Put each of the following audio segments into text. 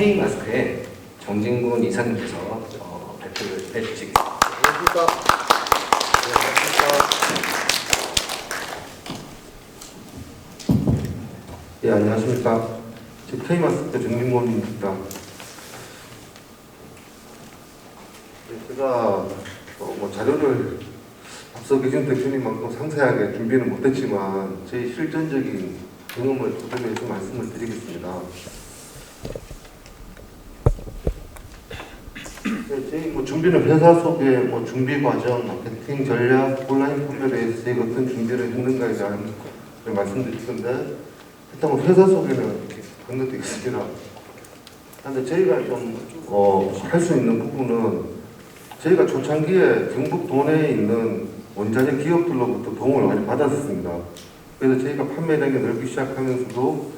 K마스크의 정진군 이사님께서 발표를 해주시겠습니다. 예, 안녕하십니까. K마스크 정진군입니다. 제가 자료를 앞서 계신 대표님만큼 상세하게 준비는 못했지만 제 실전적인 경험을 토대로 해서 말씀을 드리겠습니다. 저희 준비는 회사 속의 준비 과정, 마케팅 전략, 온라인 판매에 대해서 저희가 어떤 준비를 했는가에 대한 말씀드릴 건데, 일단 회사 속에는 이렇게 건너뛰겠습니다. 그런데 저희가 좀 할 수 있는 부분은, 저희가 초창기에 경북 도내에 있는 원자재 기업들로부터 도움을 많이 받았습니다. 그래서 저희가 판매량이 넓기 시작하면서도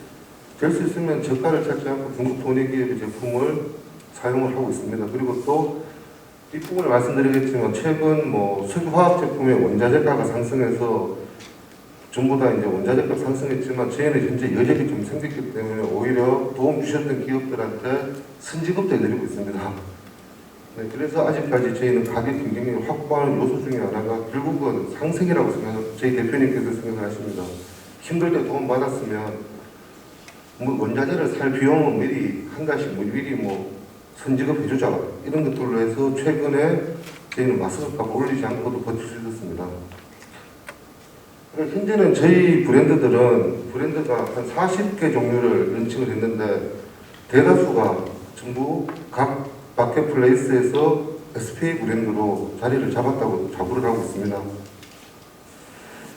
될 수 있으면 저가를 찾지 않고 경북 도내 기업의 제품을 사용을 하고 있습니다. 그리고 또 뒷부분에 말씀드리겠지만 최근 석유화학 제품의 원자재가가 상승해서 전부 다 이제 원자재가 상승했지만 저희는 현재 여력이 좀 생겼기 때문에 오히려 도움 주셨던 기업들한테 선지급도 해드리고 있습니다. 네, 그래서 아직까지 저희는 가격 경쟁력을 확보하는 요소 중에 하나가 결국은 상승이라고 생각합니다. 저희 대표님께서 생각을 하십니다. 힘들 때 도움 받았으면 원자재를 살 비용은 미리 한 가지씩 미리 선지급 해주자 이런 것들로 해서 최근에 저희는 마스크 값을 올리지 않고도 버틸 수 있었습니다. 현재는 저희 브랜드가 한 40개 종류를 런칭을 했는데 대다수가 전부 각 마켓플레이스에서 SPA 브랜드로 자리를 잡았다고 자부를 하고 있습니다.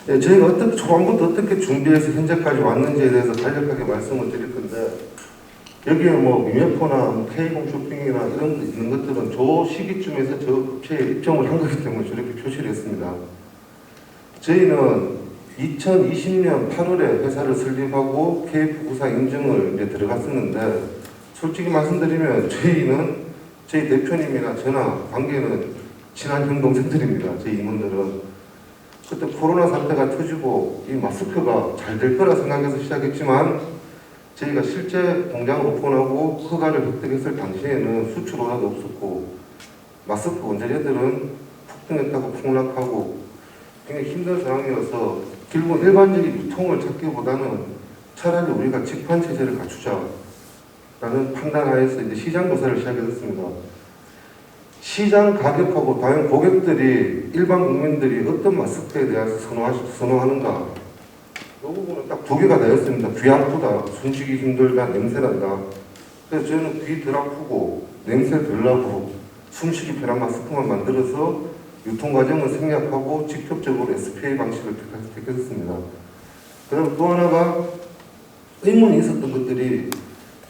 네, 저희가 초반부터 어떻게 준비해서 현재까지 왔는지에 대해서 간략하게 말씀을 드릴 건데, 여기에 미메포나 K공 쇼핑이나 이런 거 있는 것들은 저 시기쯤에서 저 업체에 입점을 한 거기 때문에 저렇게 표시를 했습니다. 저희는 2020년 8월에 회사를 설립하고 KF94 인증을 이제 들어갔었는데, 솔직히 말씀드리면 저희 대표님이나 저나 관계는 친한 형 동생들입니다. 저희 임원들은. 그때 코로나 사태가 터지고 이 마스크가 잘 될 거라 생각해서 시작했지만, 저희가 실제 공장을 오픈하고 허가를 획득했을 당시에는 수출 원화도 없었고 마스크 원자재들은 폭등했다고 폭락하고 굉장히 힘든 상황이어서 결국 일반적인 유통을 찾기보다는 차라리 우리가 직판 체제를 갖추자라는 판단하에서 이제 시장 조사를 시작했습니다. 시장 가격하고 과연 고객들이 일반 국민들이 어떤 마스크에 대해서 선호하는가, 이 부분은 딱 두 개가 되었습니다. 귀 아프다, 숨쉬기 힘들다, 냄새난다. 그래서 저는 귀 덜 아프고 냄새 덜 나고 숨쉬기 편한 마스크만 만들어서 유통 과정을 생략하고 직접적으로 SPA 방식을 택했습니다. 그리고 또 하나가 의문이 있었던 것들이,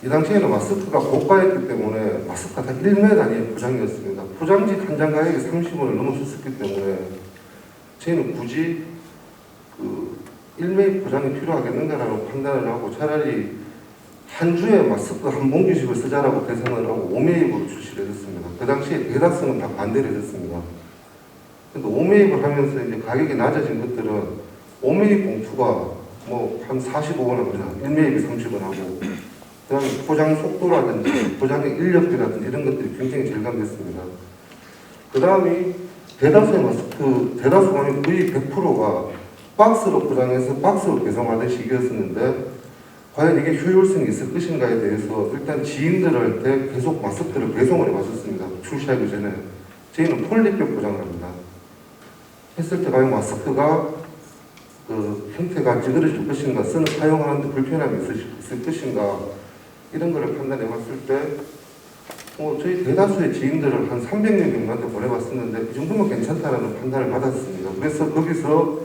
이 당시에는 마스크가 고가였기 때문에 마스크가 다 1m 단위의 포장이었습니다. 포장지 한 장 가격이 30원을 넘어섰기 때문에 저희는 굳이 1m 포장이 필요하겠는가라고 판단을 하고 차라리 한 주에 마스크 한 봉지씩을 쓰자라고 계산을 하고 5매입으로 출시를 했습니다. 그 당시에 대다수는 다 반대를 했습니다. 근데 5매입을 하면서 이제 가격이 낮아진 것들은 5매입 봉투가 한 45원 합니다. 1매입이 30원 하고, 그 다음에 포장 속도라든지 포장의 인력비라든지 이런 것들이 굉장히 절감됐습니다. 그 다음이 대다수가 거의 100%가 박스로 포장해서 박스로 배송하던 시기였었는데, 과연 이게 효율성이 있을 것인가에 대해서 일단 지인들한테 계속 마스크를 배송을 해봤었습니다. 출시하기 전에. 저희는 폴리백 포장을 합니다. 했을 때 과연 마스크가 형태가 찌그러질 것인가, 사용하는데 불편함이 있을 것인가, 이런 거를 판단해 봤을 때 저희 대다수의 지인들을 한 300명 정도한테 보내봤었는데 이 정도면 괜찮다라는 판단을 받았습니다. 그래서 거기서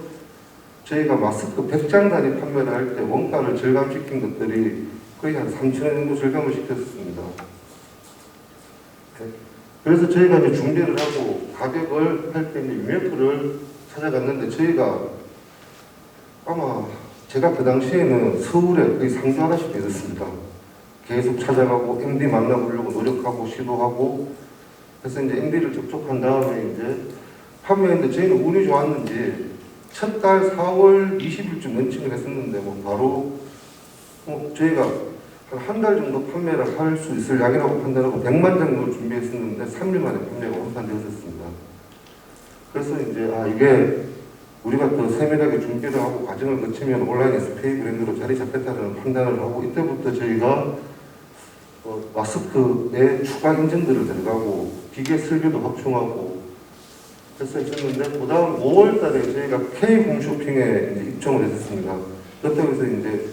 저희가 마스크 100장 단위 판매를 할 때 원가를 절감시킨 것들이 거의 한 3,000원 정도 절감을 시켰습니다. 그래서 저희가 이제 준비를 하고 가격을 할 때 유메프를 찾아갔는데, 저희가 아마 제가 그 당시에는 서울에 거의 상주하다시피 했습니다. 계속 찾아가고 MD 만나보려고 노력하고 시도하고, 그래서 이제 MD를 접촉한 다음에 이제 판매했는데, 저희는 운이 좋았는지 첫 달 4월 20일쯤 런칭을 했었는데 바로 저희가 한 달 정도 판매를 할 수 있을 양이라고 판단하고 100만 정도 준비했었는데 3일 만에 판매가 완판되었습니다. 그래서 이제 이게 우리가 또 세밀하게 준비를 하고 과정을 거치면 온라인 SPA 브랜드로 자리 잡혔다는 판단을 하고 이때부터 저희가 마스크에 추가 인증들을 들어가고 기계 설계도 확충하고 해서 있었는데 그 다음 5월 달에 저희가 K 홈쇼핑에 이제 입점을 했었습니다. 그렇다고 해서 이제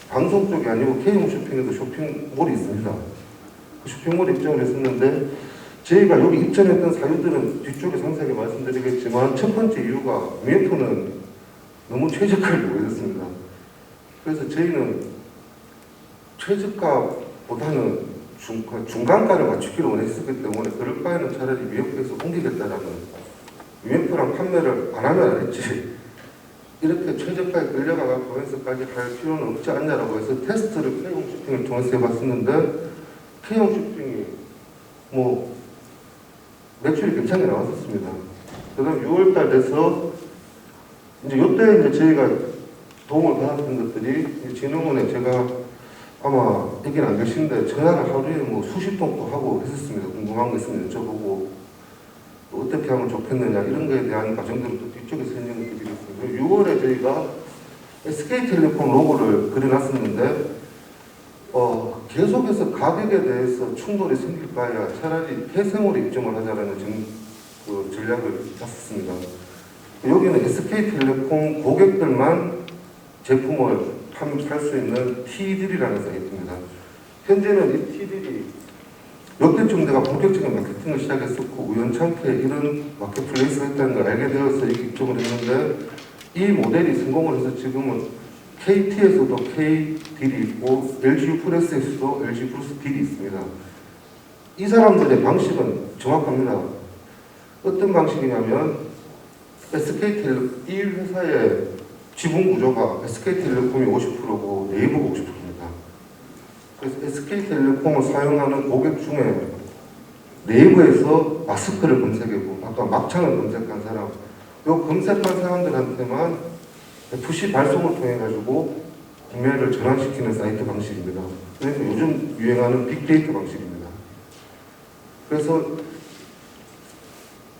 방송 쪽이 아니고 K 홈쇼핑에도 쇼핑몰이 있습니다. 그 쇼핑몰에 입점을 했었는데 저희가 여기 입점했던 사유들은 뒤쪽에 상세하게 말씀드리겠지만 첫 번째 이유가 UMF는 너무 최저가를 요구했습니다. 그래서 저희는 최저가보다는 중간가를 맞추기로 원했었기 때문에 그럴 바에는 차라리 UMF에서 옮기겠다라는 UMF랑 판매를 안 하면 안 했지 이렇게 최저가에 끌려가서 거기서까지 할 필요는 없지 않냐라고 해서 테스트를 K홈 쇼핑을 통해서 해봤었는데 K홈 쇼핑이 뭐 매출이 괜찮게 나왔었습니다. 그 다음 6월달 돼서 이제 이때 이제 저희가 도움을 받았던 것들이 진흥원에 제가 아마 여기는 안 계신데 전화를 하루에 뭐 수십 통도 하고 했었습니다. 궁금한 거 있으면 여쭤보고 또 어떻게 하면 좋겠느냐 이런 거에 대한 과정들을 또 뒤쪽에 설명을 드리겠습니다. 6월에 저희가 SK텔레콤 로고를 그려놨었는데 계속해서 가격에 대해서 충돌이 생길 바에야 차라리 폐쇄몰에 입점을 하자라는 전략을 짰습니다. 여기는 SK텔레콤 고객들만 제품을 살 수 있는 T딜이라는 사이트입니다. 현재는 이 T딜이 역대쯤 내가 본격적인 마케팅을 시작했었고 우연찮게 이런 마켓플레이스가 있다는 걸 알게 되어서 이렇게 입점을 했는데 이 모델이 성공을 해서 지금은 KT에서도 K딜이 있고 LG 프레스에서도 LG 플러스 딜이 있습니다. 이 사람들의 방식은 정확합니다. 어떤 방식이냐면 이 회사의 지분 구조가 SK텔레콤이 50%고 네이버가 50%입니다. 그래서 SK텔레콤을 사용하는 고객 중에 네이버에서 마스크를 검색하고 아까 막창을 검색한 사람, 요 검색한 사람들한테만 FC 발송을 통해 가지고 구매를 전환시키는 사이트 방식입니다. 그러니까 요즘 유행하는 빅데이터 방식입니다. 그래서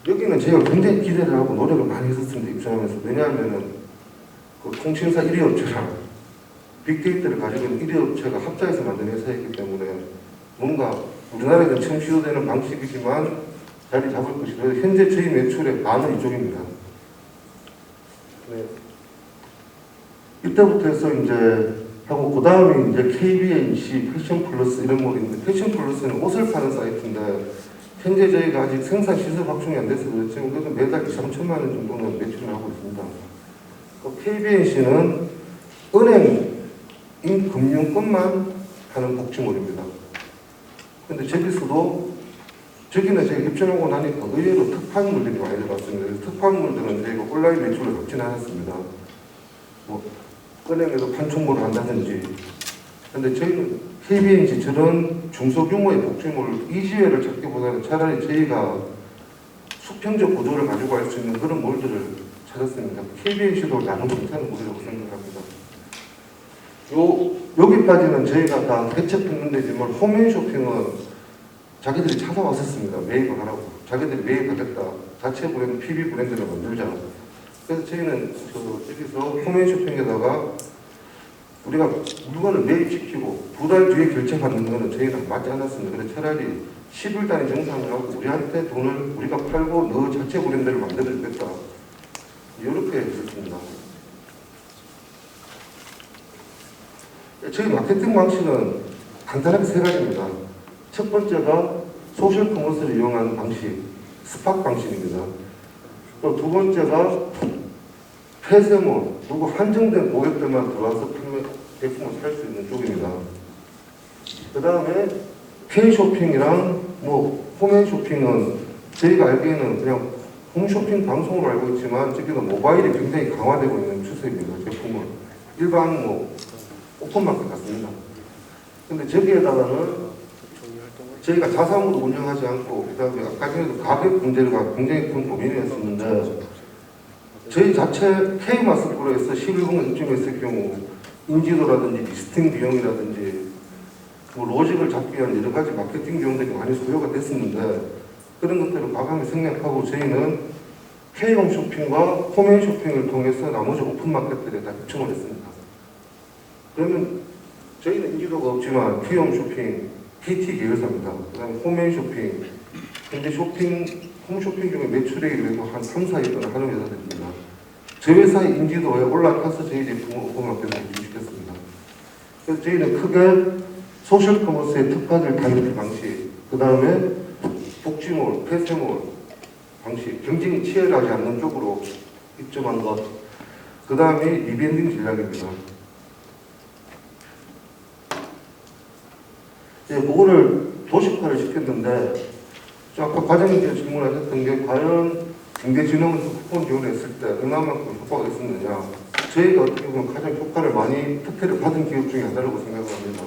여기는 제가 굉장히 기대를 하고 노력을 많이 했었습니다. 입점하면서. 왜냐하면은 그 통신사 1위 업체랑 빅데이터를 가지고 있는 1위 업체가 합작해서 만든 회사이기 때문에 뭔가 우리나라에는 처음 시도되는 방식이지만 자리 잡을 것이고 현재 저희 매출의 반은 이쪽입니다. 네. 이때부터 해서 이제 하고 그 다음에 이제 KBNC 패션 플러스 이런 모델인데 패션 플러스는 옷을 파는 사이트인데 현재 저희가 아직 생산 시설 확충이 안 돼서 그렇지만 그래도 매달 2,3천만 원 정도는 매출을 하고 있습니다. KBNC는 은행 금융권만 하는 복지몰입니다. 근데 저기는 제가 입점하고 나니까 의외로 특판물들이 많이 들어왔습니다. 그래서 특판물들은 저희가 온라인 매출을 받지는 않았습니다. 뭐 은행에서 판촉물을 한다든지. 근데 저희는 KBNC처럼 중소규모의 복지몰 이지회를 찾기보다는 차라리 저희가 수평적 구조를 가지고 할 수 있는 그런 몰들을 찾았습니다. KBNC도 나름 괜찮은 몰이라고 생각합니다. 여기까지는 저희가 다 개척했는 데지만 홈앤쇼핑은 자기들이 찾아왔었습니다. 매입을 하라고. 자기들이 매입하겠다. 자체 브랜드, PB 브랜드를 만들자. 그래서 저희는 여기서 홈앤쇼핑에다가 우리가 물건을 매입시키고 2달 뒤에 결제받는 거는 저희는 맞지 않았습니다. 그래서 차라리 10일 단위 정산을 하고 우리한테 돈을 우리가 팔고 너 자체 브랜드를 만들어주겠다. 이렇게 했습니다. 저희 마케팅 방식은 간단하게 3가지입니다. 첫 번째가 소셜 커머스를 이용한 방식, 스팟 방식입니다. 또 두 번째가 폐쇄몰, 그리고 한정된 고객들만 들어와서 제품을 살 수 있는 쪽입니다. 그 다음에 K쇼핑이랑 홈앤쇼핑은 저희가 알기에는 그냥 홈쇼핑 방송으로 알고 있지만 저기는 모바일이 굉장히 강화되고 있는 추세입니다. 제품은 일반 오픈마켓 같습니다. 근데 저기에다가는 저희가 자사무도 운영하지 않고 그다음에 아까 전에도 가격 문제가 굉장히 큰 고민이었었는데 저희 자체 K마스크로에서 11분간 입점했을 경우 인지도라든지 리스팅 비용이라든지 뭐 로직을 잡기 위한 여러 가지 마케팅 비용들이 많이 소요가 됐었는데 그런 것들을 과감히 생략하고 저희는 K홈 쇼핑과 홈앤 쇼핑을 통해서 나머지 오픈 마켓들에 다 요청을 했습니다. 그러면 저희는 인지도가 없지만 K홈 쇼핑, KT 계열사입니다. 그 다음에 홈앤 쇼핑, 현재 홈 쇼핑 중에 매출액이 그래도 한 3, 4위권을 하는 회사들입니다. 저 회사의 인지도에 올라타서 저희 제품을 오픈 마켓에 유치했습니다. 그래서 저희는 크게 소셜 커머스의 특화될 타겟 방식, 그 다음에 복지몰, 폐쇄몰 방식, 경쟁이 치열하지 않는 쪽으로 입점한 것, 그 다음에 리밴딩 전략입니다. 그거를 도식화를 시켰는데, 아까 과장님께서 질문하셨던 게 과연 경제진흥원에서 쿠폰 지원했을 때 얼마만큼 효과가 있었느냐. 저희가 어떻게 보면 가장 효과를 많이 특혜를 받은 기업 중에 하나라고 생각을 합니다.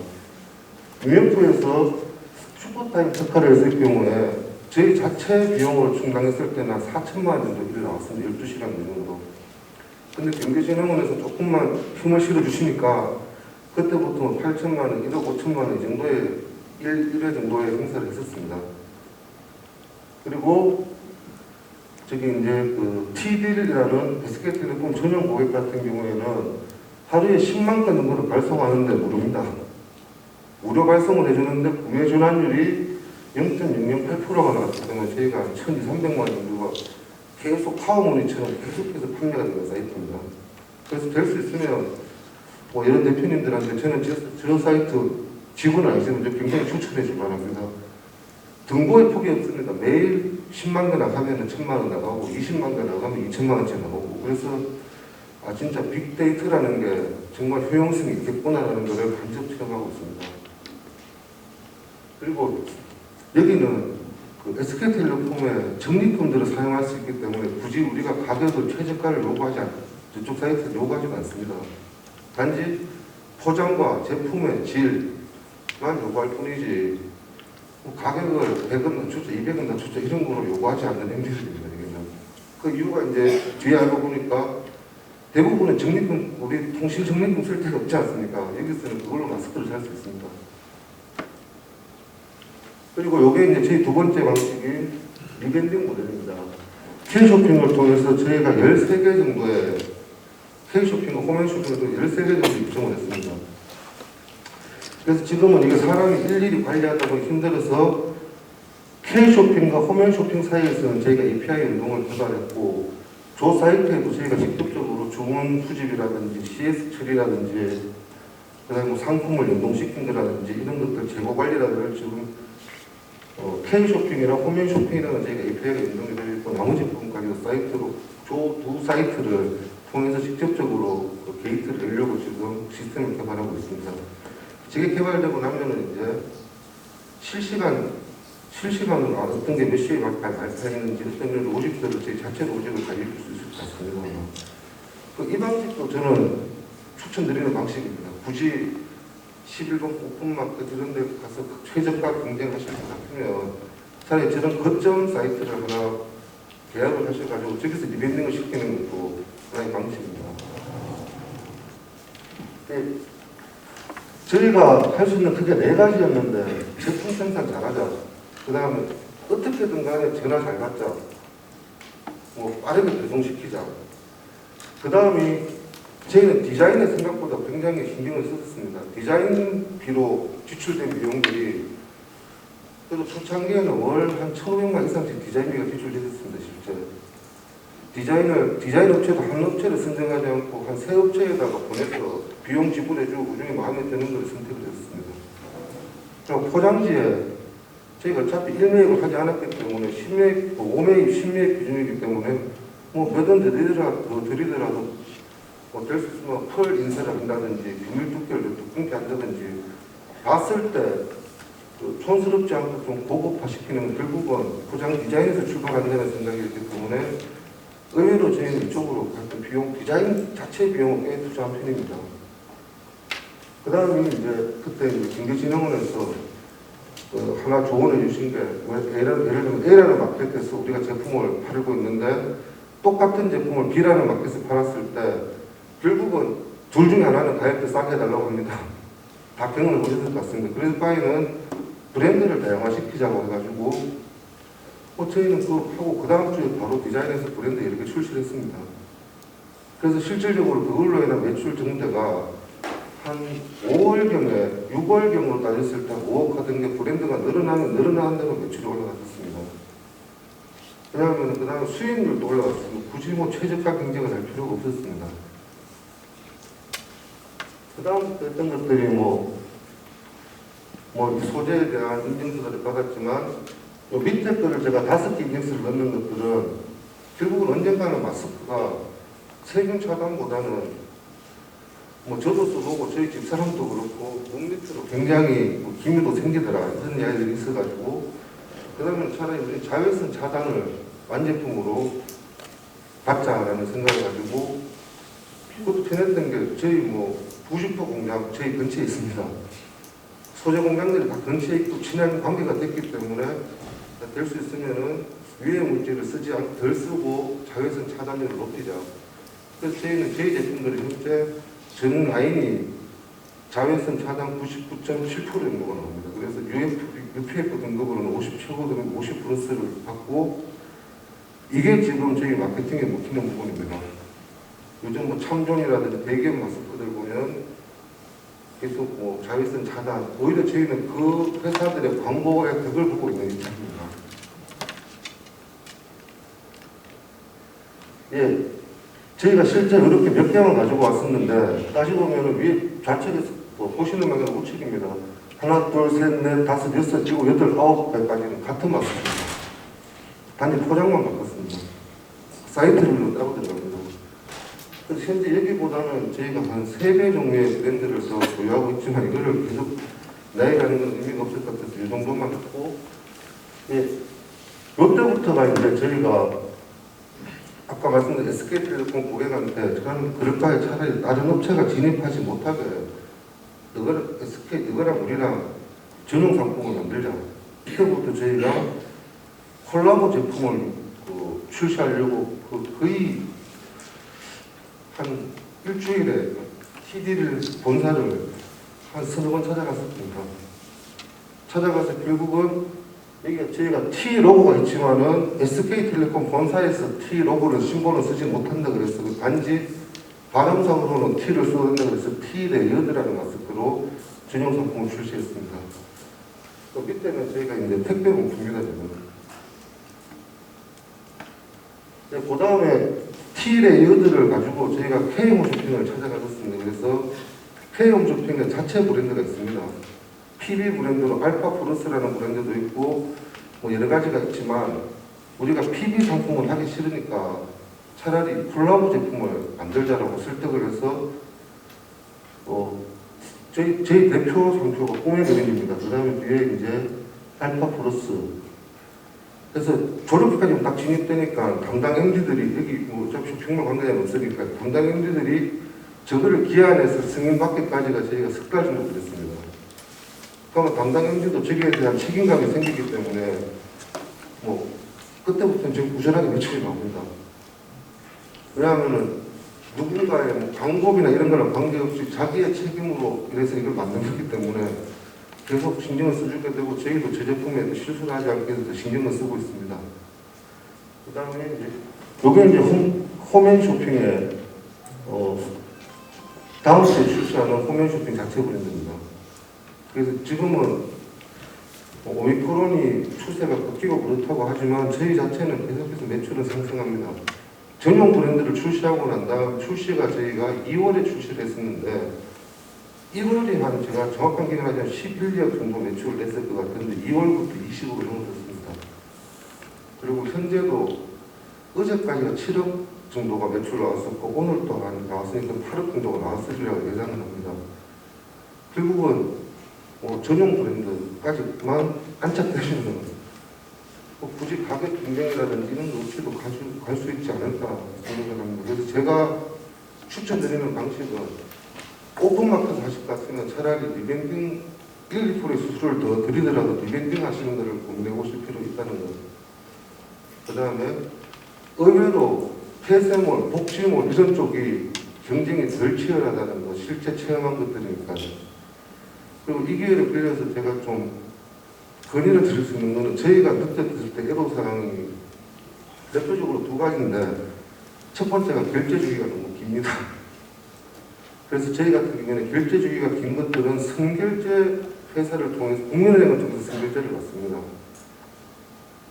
UMF에서 슈퍼타임 특화를 했을 경우에 저희 자체 비용으로 충당했을 때는 한 4천만 원 정도 일이 나왔습니다. 12시간 비용으로. 근데 경제진흥원에서 조금만 힘을 실어주시니까 그때부터 8천만 원, 1억 5천만 원 이 정도의 1회 정도의 행사를 했었습니다. 그리고 저기 이제 그 T딜이라는 SK텔레콤 전용 고객 같은 경우에는 하루에 10만 건 정도를 발송하는데 무료입니다. 무료 발송을 해주는데 구매 전환율이 0.008%가 나왔기 때문에 저희가 1,200~300만 원 정도가 계속 파워머니처럼 계속해서 판매가 되는 사이트입니다. 그래서 될 수 있으면 뭐 이런 대표님들한테 저는 저 사이트 직원은 아니지만 굉장히 추천해 줄 만합니다. 등고의 폭이 없습니다. 매일 10만 개 나가면 1,000만 원 나가고 20만 개 나가면 2천만 원치 나가고 그래서 진짜 빅데이터라는 게 정말 효용성이 있겠구나라는 것을 간접 체험하고 있습니다. 그리고 여기는 그 SK텔레콤의 적립금들을 사용할 수 있기 때문에 굳이 우리가 가격을 최저가를 요구하지 않고 저쪽 사이트에 요구하지도 않습니다. 단지 포장과 제품의 질만 요구할 뿐이지 가격을 100원 낮추자, 200원 낮추자 이런 거로 요구하지 않는 행위들입니다. 그 이유가 이제 뒤에 알고 보니까 대부분은 적립금, 우리 통신 적립금 쓸 데가 없지 않습니까? 여기서는 그걸로 마스크를 살 수 있습니다. 그리고 요게 이제 저희 두 번째 방식이 리밴딩 모델입니다. K쇼핑을 통해서 저희가 13개 정도의 K쇼핑과 홈앤쇼핑을 통해서 13개 정도 입점을 했습니다. 그래서 지금은 이게 사람이 일일이 관리하다 보니 힘들어서 K쇼핑과 홈앤쇼핑 사이에서는 저희가 API 연동을 개발했고 조 사이트에도 저희가 직접적으로 주문 수집이라든지 CS 처리라든지 그다음에 뭐 상품을 연동시킨 거라든지 이런 것들 재고 관리라든지 지금 K쇼핑이랑 홈앤쇼핑이라는 저희가 API가 연동이 되어 있고 나머지 부분까지 사이트로 조 두 사이트를 통해서 직접적으로 그 게이트를 열려고 지금 시스템을 개발하고 있습니다. 저게 개발되고 나면은 이제 실시간으로 어떤 게 몇 시에 발표했는지 어떤 로직들을 저희 자체 로직을 관리할 수 있을 것 같습니다. 이 방식도 저는 추천드리는 방식입니다. 굳이 11번 오픈마켓 이런 데 가서 최저가 경쟁하실 것 같으면 차라리 저런 거점 사이트를 하나 계약을 하셔가지고 저기서 리밴딩을 시키는 것도 하나의 방식입니다. 저희가 할 수 있는 크게 4가지였는데 제품 생산 잘하자, 그 다음에 어떻게든 간에 전화 잘 받자, 뭐 빠르게 배송시키자, 그 다음이 저희는 디자인에 생각보다 굉장히 신경을 썼습니다. 디자인비로 지출된 비용들이 그래도 초창기에는 월 한 1,500만 이상씩 디자인비가 지출됐습니다. 실제 디자인 업체도 한 업체를 선정하지 않고 한 3업체에다가 보내서 비용 지불해주고 그중에 마음에 드는 걸 선택을 했습니다. 그리고 포장지에 저희가 어차피 1매입을 하지 않았기 때문에 5매입, 10매입 기준이기 때문에 뭐 몇 원 더 드리더라도 뭐 될 수 있으면 펄 인쇄를 한다든지 비닐 두께를 두껍게 한다든지 봤을 때 촌스럽지 않고 좀 고급화시키는 결국은 포장 디자인에서 출발한다는 생각이기 때문에 의외로 저희는 이쪽으로 같은 비용, 디자인 자체 비용을 꽤 투자한 편입니다. 그 다음에 이제 그때 경제진흥원에서 하나 조언해 주신 게 예를 들면 A라는 마켓에서 우리가 제품을 팔고 있는데 똑같은 제품을 B라는 마켓에서 팔았을 때 결국은 둘 중에 하나는 가격대 싸게 해달라고 합니다. 다 경험해 보셨을 것 같습니다. 그래서 바에는 브랜드를 다양화시키자고 해가지고 저희는 그 하고 그 다음 주에 바로 디자인해서 브랜드 이렇게 출시를 했습니다. 그래서 실질적으로 그걸로 인한 매출 증대가 한 5월경에 6월경으로 따졌을 때 5억 하던 게 브랜드가 늘어나면 늘어나는 대로 매출이 올라갔었습니다. 왜냐하면 그 다음에 수익률도 올라갔습니다. 굳이 뭐 최저가 경쟁을 할 필요가 없었습니다. 그 다음 했던 것들이 이 소재에 대한 인증서를 받았지만 요 밑에 거를 제가 5개 인증서를 넣는 것들은 결국은 언젠가는 마스크가 세균 차단보다는 저도 써보고 저희 집사람도 그렇고 몸 밑으로 굉장히 기미도 생기더라 이런 이야기들이 있어가지고 그 다음에 차라리 우리 자외선 차단을 완제품으로 받자라는 생각을 가지고 그것도 편했던 게 저희 90% 공장 저희 근처에 있습니다. 소재 공장들이 다 근처에 있고 친한 관계가 됐기 때문에 될 수 있으면은 유해 물질을 쓰지 않고 덜 쓰고 자외선 차단율을 높이자. 그래서 저희는 저희 제품들이 현재 전 라인이 자외선 차단 99.7% 정도가 나옵니다. 그래서 UPF 등급으로는 50 최고 등급 50 플러스를 받고 이게 지금 저희 마케팅에 먹히는 부분입니다. 요즘 참존이라든지 대기업 마스크들 보면 계속 자외선 차단, 오히려 저희는 그 회사들의 광고에 덕을 보고 있는 입장입니다. 예, 저희가 실제로 이렇게 몇 개만 가지고 왔었는데 따지고 보면 위에 좌측에서 보시는 방향은 우측입니다. 하나, 둘, 셋, 넷, 다섯, 여섯, 일곱, 여덟, 아홉 개까지는 같은 마스크입니다. 단지 포장만 바꿨습니다. 사이트별로 따로 들어갑니다. 그래서 현재 여기보다는 저희가 한 3배 종류의 브랜드를 더 보유하고 있지만 이거를 계속 나열하는 건 의미가 없을 것 같아서 이 정도만 했고, 예, 이때부터가 이제 저희가 아까 말씀드린 SK텔레콤 고객한테 저는 그럴까요? 차라리 다른 업체가 진입하지 못하게 이거랑 우리랑 전용 상품을 만들자. 이때부터 저희가 콜라보 제품을 출시하려고 거의 한 일주일에 TD를 본사를 한 서너 번 찾아갔습니다. 찾아가서 결국은 여기 저희가 T 로고가 있지만은 SK텔레콤 본사에서 T 로고를 심볼을 쓰지 못한다 그래서 단지 발음상으로는 T를 써야 된다 그래서 T 레이어드라는 마스크로 전용 상품을 출시했습니다. 또 밑에는 저희가 이제 택배 용품입니다. 그 다음에 T 레이어드를 가지고 저희가 K홈 쇼핑을 찾아가셨습니다. 그래서 K홈 쇼핑의 자체 브랜드가 있습니다. PB 브랜드로 알파 플러스라는 브랜드도 있고 여러 가지가 있지만 우리가 PB 상품을 하기 싫으니까 차라리 콜라보 제품을 만들자라고 설득을 해서 저희 대표 상표가 꿈의 그림입니다. 그 다음에 뒤에 이제 알파 플러스. 그래서 졸업까지 딱 진입되니까 담당 MD들이 여기 어차피 쇼핑몰 관계자는 없으니까 담당 MD들이 저거를 기한해서 승인받기까지가 저희가 석 달 정도 됐습니다. 그러면 담당 MD도 저기에 대한 책임감이 생기기 때문에 그때부터는 지금 꾸준하게 매출이 나옵니다. 왜냐하면은 누군가의 광고비나 이런 거랑 관계없이 자기의 책임으로 이래서 이걸 만든 거기 때문에 계속 신경을 써주게 되고 저희도 제 제품에 실수를 하지 않게 해서 신경을 쓰고 있습니다. 그 다음에 이제 요게 이제 홈앤쇼핑의 다음 주에 출시하는 홈앤쇼핑 자체 브랜드입니다. 그래서 지금은 오미크론이 추세가 바뀌고 그렇다고 하지만 저희 자체는 계속해서 매출은 상승합니다. 전용 브랜드를 출시하고 난 다음 출시가 저희가 2월에 출시를 했었는데 1월에 한 제가 정확한 기간이 한 11억 정도 매출을 냈을 것 같은데 2월부터 20억을 넘어섰습니다. 그리고 현재도 어제까지가 7억 정도가 매출 나왔었고 오늘 또한 나왔으니까 8억 정도가 나왔으리라고 예상을 합니다. 결국은 전용 브랜드까지만 안착되시면 굳이 가격 경쟁이라든지 이런 거 없이도 갈 수 있지 않을까 생각을 합니다. 그래서 제가 추천드리는 방식은 오픈마켓 하실 것 같으면 차라리 리밴딩 1, 2%의 수수료를 더 드리더라도 리밴딩 하시는 것을 고민해 보실 필요 있다는 것. 그 다음에 의외로 폐쇄몰, 복지몰 이런 쪽이 경쟁이 덜 치열하다는 거 실제 체험한 것들이니까요. 그리고 이 기회를 빌려서 제가 좀 건의를 드릴 수 있는 거는 저희가 그때 들을 때 애로사항이 대표적으로 두 가지인데 첫 번째가 결제 주기가 너무 깁니다. 그래서 저희 같은 경우에는 결제 주기가 긴 것들은 선결제 회사를 통해서 국민은행을 통해서 선결제를 받습니다.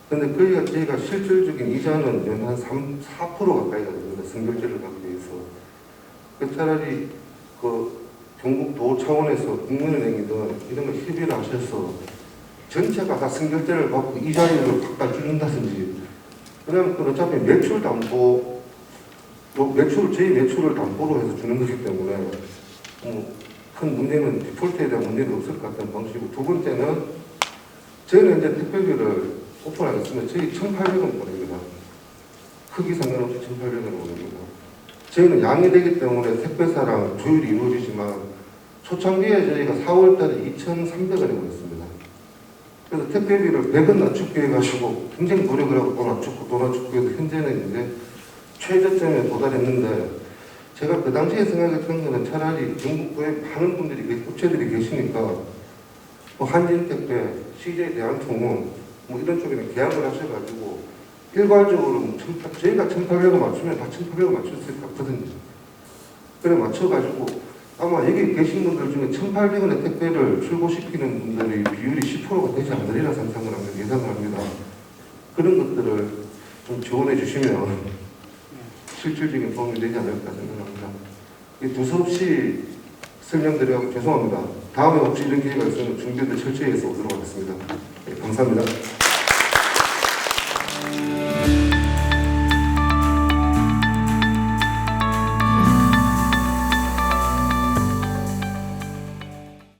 그런데 저희가 실질적인 이자는 연한 4% 가까이가 됩니다. 선결제를 받기 위해서. 차라리 경북도 차원에서 국민은행이든 이런 걸 협의를 하셔서 전체가 다 선결제를 받고 이자율을 확 줄인다든지, 그다음에 어차피 매출 담보, 저희 매출을 담보로 해서 주는 거기 때문에 큰 문제는 디폴트에 대한 문제는 없을 것 같다는 방식이고, 두 번째는 저희는 이제 택배비를 오픈하겠습니다. 저희 1,800원 보냅니다. 크기 상관없이 1,800원 보냅니다. 저희는 양이 되기 때문에 택배사랑 조율이 이루어지지만 초창기에 저희가 4월달에 2,300원에 보냈습니다. 그래서 택배비를 100원 낮추기 해가지고 굉장히 노력을 하고 또 낮추고 해서 현재는 이제 최저점에 도달했는데, 제가 그 당시에 생각했던 거는 차라리 전국구에 많은 분들이, 업체들이 계시니까 한진택배, CJ 대한통운 이런 쪽에는 계약을 하셔가지고 일괄적으로 저희가 1,800원 맞추면 다 1,800원 맞출 수 있거든요. 그래 맞춰가지고 아마 여기 계신 분들 중에 1,800원의 택배를 출고시키는 분들의 비율이 10%가 되지 않으리라 상상을 합니다. 예상을 합니다. 그런 것들을 좀 지원해 주시면 실질적인 도움이 되지 않을까 생각합니다. 두서없이 설명드리고 죄송합니다. 다음에 혹시 이런 기회가 있으면 준비를 철저히 해서 오도록 하겠습니다. 네, 감사합니다.